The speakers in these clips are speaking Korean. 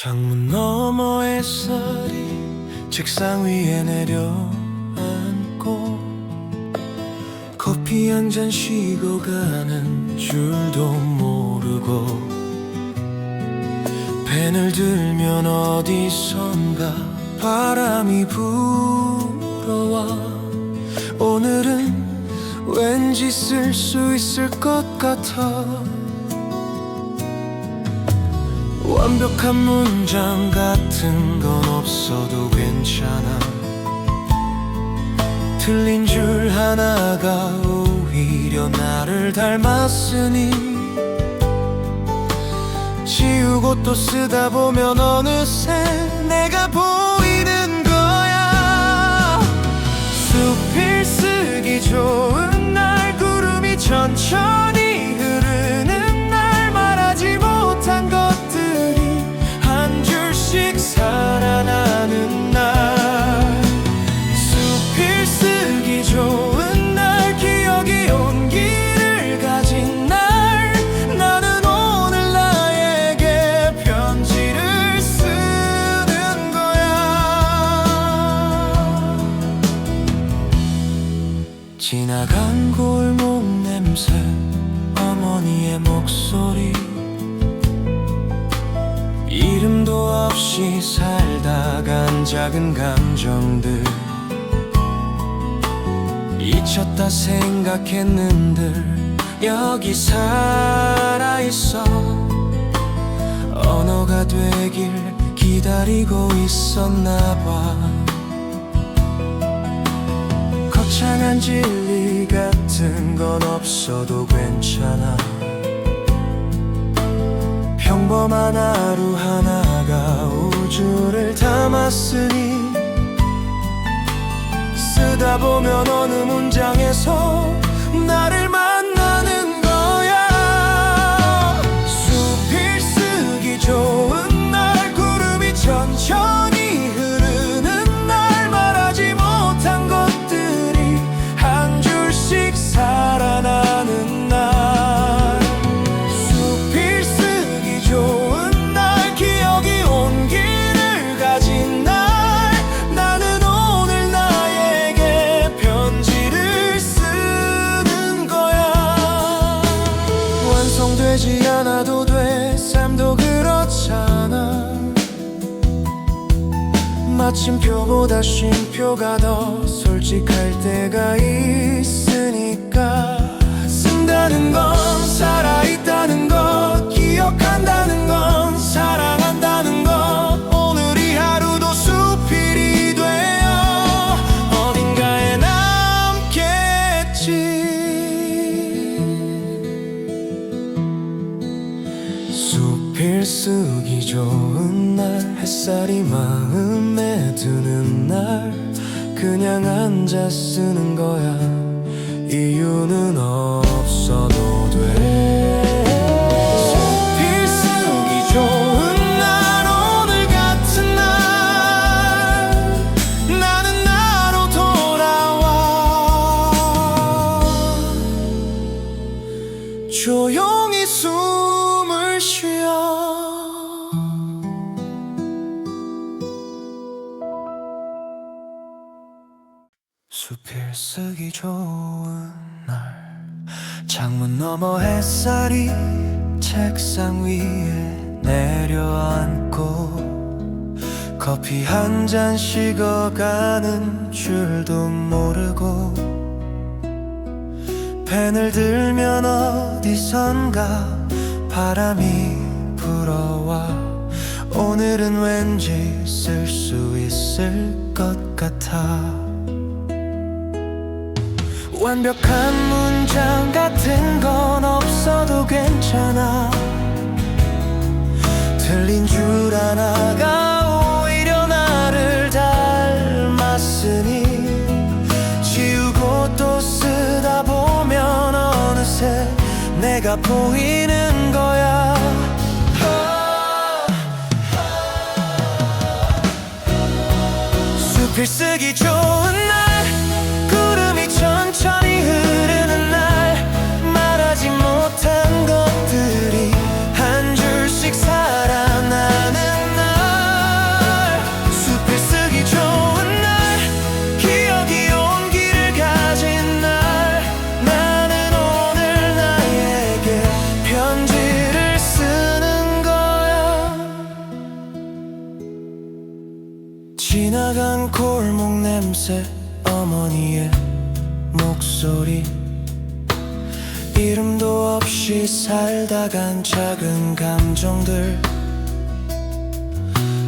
창문 너머 햇살이 책상 위에 내려앉고 커피 한 잔 식어가는 줄도 모르고 펜을 들면 어디선가 바람이 불어와 오늘은 왠지 쓸 수 있을 것 같아. 완벽한 문장 같은 건 없어도 괜찮아. 틀린 줄 하나가 오히려 나를 닮았으니 지우고 또 쓰다 보면 어느새 내가 보이는 거야. 숲을 쓰기 좋은 날 구름이 천천히 흐르는 날 말하지 못한 것들이 한 줄씩 살아나는 날. 숲을 쓰기 좋은 날 기억이 온기를 가진 날 나는 오늘 나에게 편지를 쓰는 거야. 지나간 골목 냄새 어머니의 목소리 이름도 없이 살다간 작은 감정들 잊혔다 생각했는들 여기 살아있어. 언어가 되길 기다리고 있었나봐. 거창한 진리 같은 건 없어도 괜찮아. 평범한 하루 하나가 우주를 담았으니 쓰다 보면 어느 문장에서 나를 만나는 거야. 숲을 쓰기 좋은 날 구름이 천천히 흐르는 날 말하지 못한 것들이 한 줄씩 살아나는 날. 숲을 쓰기 좋은 날 기억이 온기를 가진 날 나는 오늘 나에게 편지를 쓰는 거야. 완성되지 않아도 돼 삶도 그렇잖아. 마침표보다 쉼표가 더 솔직할 때가 있으니까. 쓴다는 건 살아있다는 것 기억한다는 건 사랑한다는 것 오늘 이 하루도 수필이 되어 어딘가에 남겠지. 숲을 쓰기 좋은 날 햇살이 마음에 드는 날 그냥 앉아 쓰는 거야. 이유는 없어도 돼. 숲을 쓰기 좋은 날 오늘 같은 날 나는 나로 돌아와 조용히 숨을 쉬어. 숲을 쓰기 좋은 날 창문 너머 햇살이 책상 위에 내려앉고 커피 한 잔 식어가는 줄도 모르고 펜을 들면 어디선가 바람이 불어와 오늘은 왠지 쓸 수 있을 것 같아. 완벽한 문장 같은 건 없어도 괜찮아. 틀린 줄 하나가 오히려 나를 닮았으니 지우고 또 쓰다 보면 어느새 내가 보이는 거야. 숲을 쓰기 좋은 날 구름이 천천히 흐르는 날 말하지 못한 것들이 한 줄씩 살아나는 날. 지나간 골목 냄새, 어머니의 목소리, 이름도 없이 살다간 작은 감정들,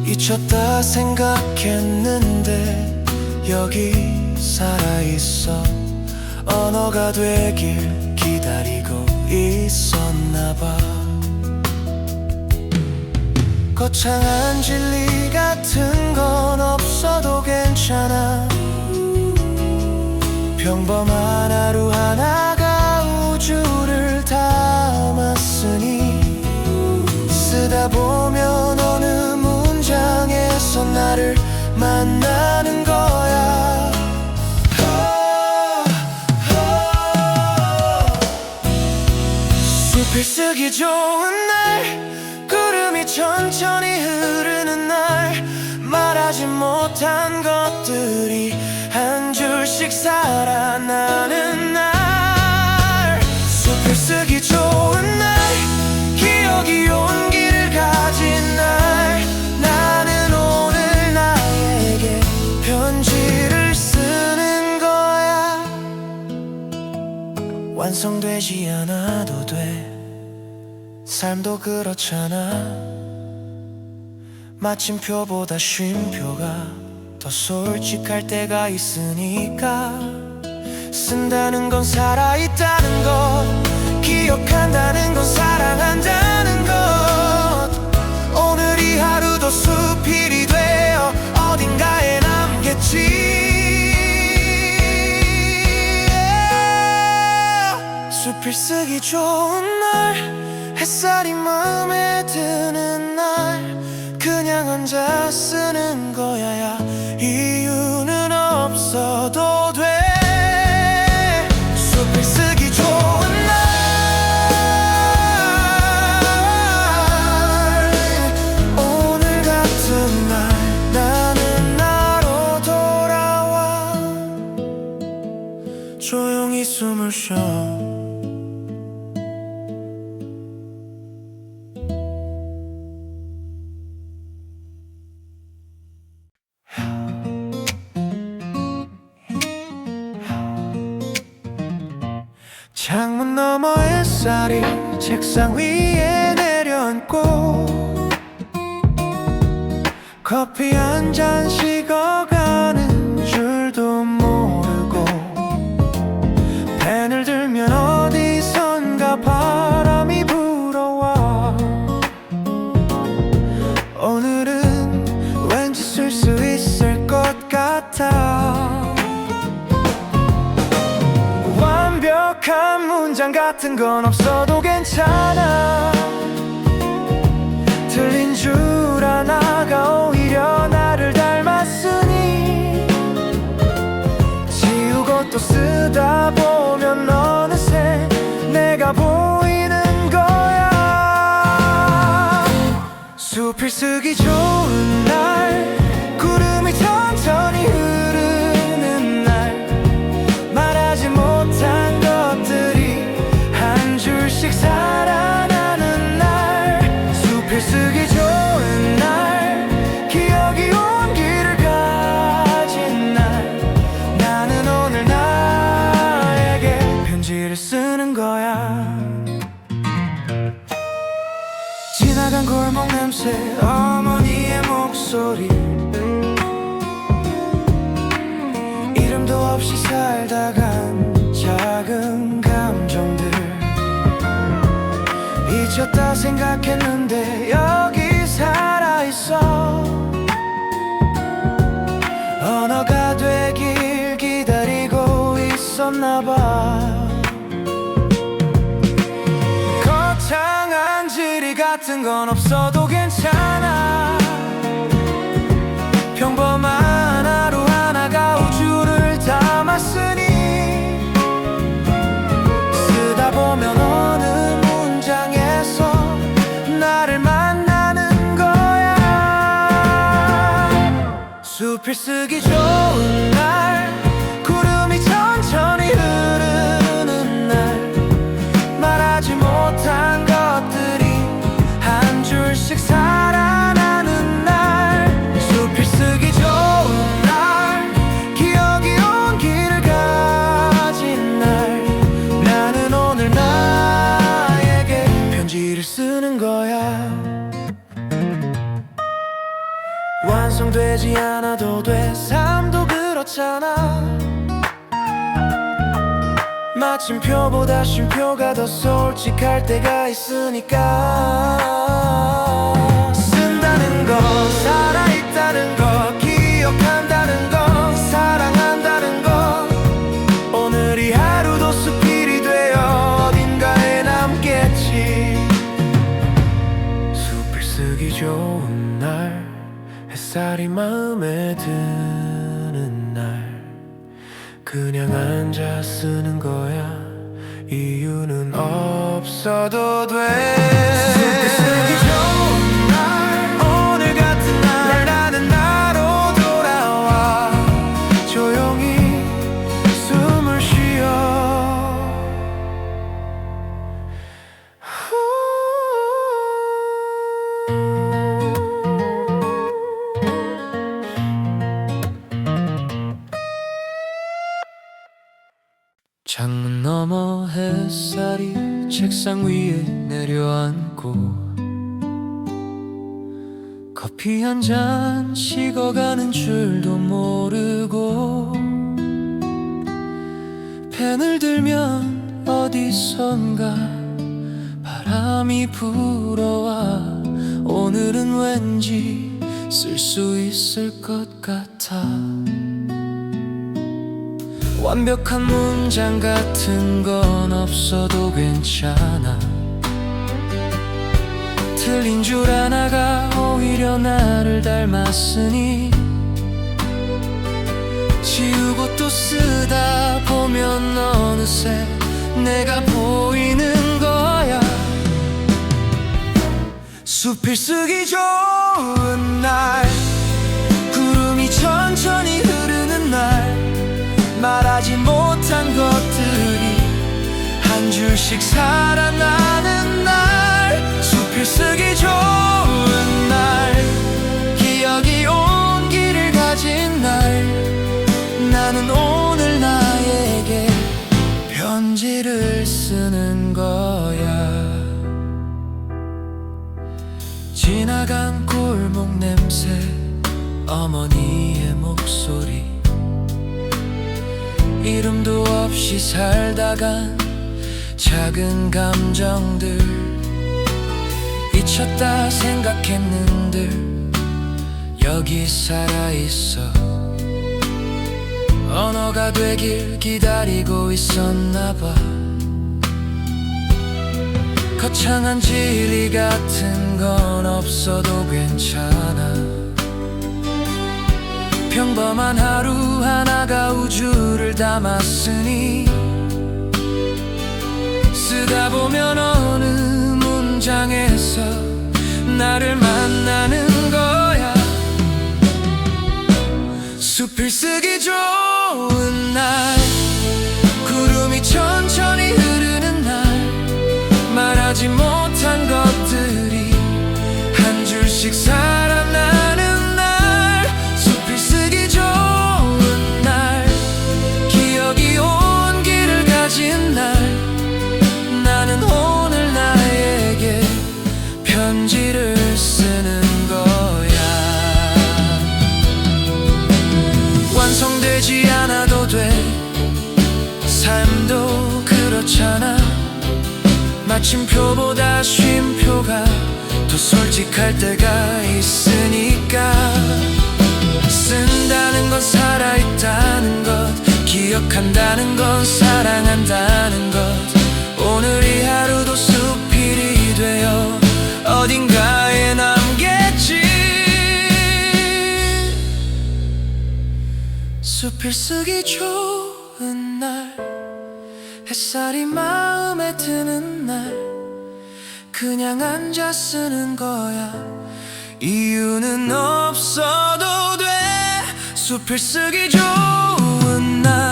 잊혔다 생각했는데 여기 살아있어. 언어가 되길 기다리고 있었나봐. 거창한 진리 같은 건 없어도 괜찮아. 평범한 하루 하나가 우주를 담았으니, 쓰다 보면 어느 문장에서 나를 만나는 거야. 숲을 쓰기 좋은 날, 구름이 천천히 흐르는 날, 말하지 못한 것들이 한 줄씩 살아나는 날. 숲을 쓰기 좋은 날, 기억이 용기를 가진 날, 나는 오늘 나에게 편지를 쓰는 거야. 완성되지 않아도 돼, 삶도 그렇잖아. 마침표보다 쉼표가 더 솔직할 때가 있으니까. 쓴다는 건 살아있다는 것, 기억한다는 건 사랑한다는 것. 오늘 이 하루도 수필이 되어 어딘가에 남겠지. 수필 쓰기 좋은 날, 햇살이 마음에 드는 날, 그냥 혼자 쓰는 거야. 야, 이유는 없어도 돼. 숲을 쓰기 좋은 날, 오늘 같은 날, 나는 나로 돌아와. 조용히 숨을 쉬어. 창문 너머 햇살이 책상 위에 내려앉고, 커피 한 잔 식어가는 줄도 모르고, 펜을 들면 어디선가 바람이 불어와. 오늘은 왠지 쓸 수 있을 것 같아. 완벽한 문장 같은 건 없어도 괜찮아. 틀린 줄 하나가 오히려 나를 닮았으니, 지우고 또 쓰다 보면 어느새 내가 보이는 거야. 숲을 쓰기 좋은 날, 구름이 천천히 흐르는 날, 말하지 못한 것들이 한 줄씩 살아나는 날. 숲을 쓰기 좋은 날, 기억이 용기를 가진 날, 나는 오늘 나에게 편지를 쓰는 거야. 지나간 골목 냄새, 어머니의 목소리, 이름도 없이 살다간 작은 감정들, 잊혔다 생각했는데 여기 살아있어. 언어가 되길 기다리고 있었나봐. 거창한 지리 같은 건 없어도 괜찮아. 평범한 하루 하나가 우주를 담았으니, 쓰다 보면 어느 문장에서 나를 만나는 거야. 숲을 쓰기 좋은 날, 구름이 천천히 흐르는 날, 말하지 못한 것들이 한 줄씩 살아나는 날. 숲을 쓰기 좋은 완성되지 않아도 돼. 삶도 그렇잖아. 마침표보다 쉼표가 더 솔직할 때가 있으니까. 쓴다는 거, 살아있다는 거, 기억한다는 거, 사랑한다는 거. 오늘 이 하루도 수필이 되어 어딘가에 남겠지. 수필 쓰기 좋은 날, 햇살이 마음에 드는 날, 그냥 앉아 쓰는 거야. 이유는 없어도 돼. 수필 쓰기 좋은 날, 오늘 같은 날 나는 나로 돌아와. 조용히 숨을 쉬어. 창문 너머 햇살이 책상 위에 내려앉고 커피 한 잔 식어가는 줄도 모르고 펜을 들면 어디선가 바람이 불어와. 오늘은 왠지 쓸 수 있을 것 같아. 완벽한 문장 같은 건 없어도 괜찮아. 틀린 줄 하나가 오히려 나를 닮았으니 지우고 또 쓰다 보면 어느새 내가 보이는 거야. 수필 쓰기 좋은 날, 구름이 천천히 흐르는 날, 말하지 못한 것들이 한 줄씩 살아나는 날. 수필 쓰기 좋은 날, 기억이 온기를 가진 날, 나는 오늘 나에게 편지를 쓰는 거야. 지나간 골목 냄새, 어머니의 목소리, 이름도 없이 살다간 작은 감정들, 잊혔다 생각했는들 여기 살아있어. 언어가 되길 기다리고 있었나봐. 거창한 진리 같은 건 없어도 괜찮아. 평범한 하루 하나가 우주를 담았으니 쓰다 보면 어느 문장에서 나를 만나는 거야. 수필 쓰기 좋은 날, 구름이 천천히 흐르는 날, 말하지 못한 것들이 한 줄씩 살아나는 날. 수필 쓰기 좋은 날, 기억이 온기를 가진 날, 나는 오늘 나에게 편지를 쓰는 거야. 완성되지 않아도 돼. 삶도 그렇잖아. 마침표보다 쉼표가 더 솔직할 때가 있으니까. 쓴다는 건 살아있다는 것, 기억한다는 건 사랑한다는 것. 오늘 이 하루도 수필이 되어 어딘가에 남겠지. 수필 쓰기 좋은 날, 햇살이 마음에 드는 날, 그냥 앉아 쓰는 거야. 이유는 없어도 돼. 수필 쓰기 좋은 날,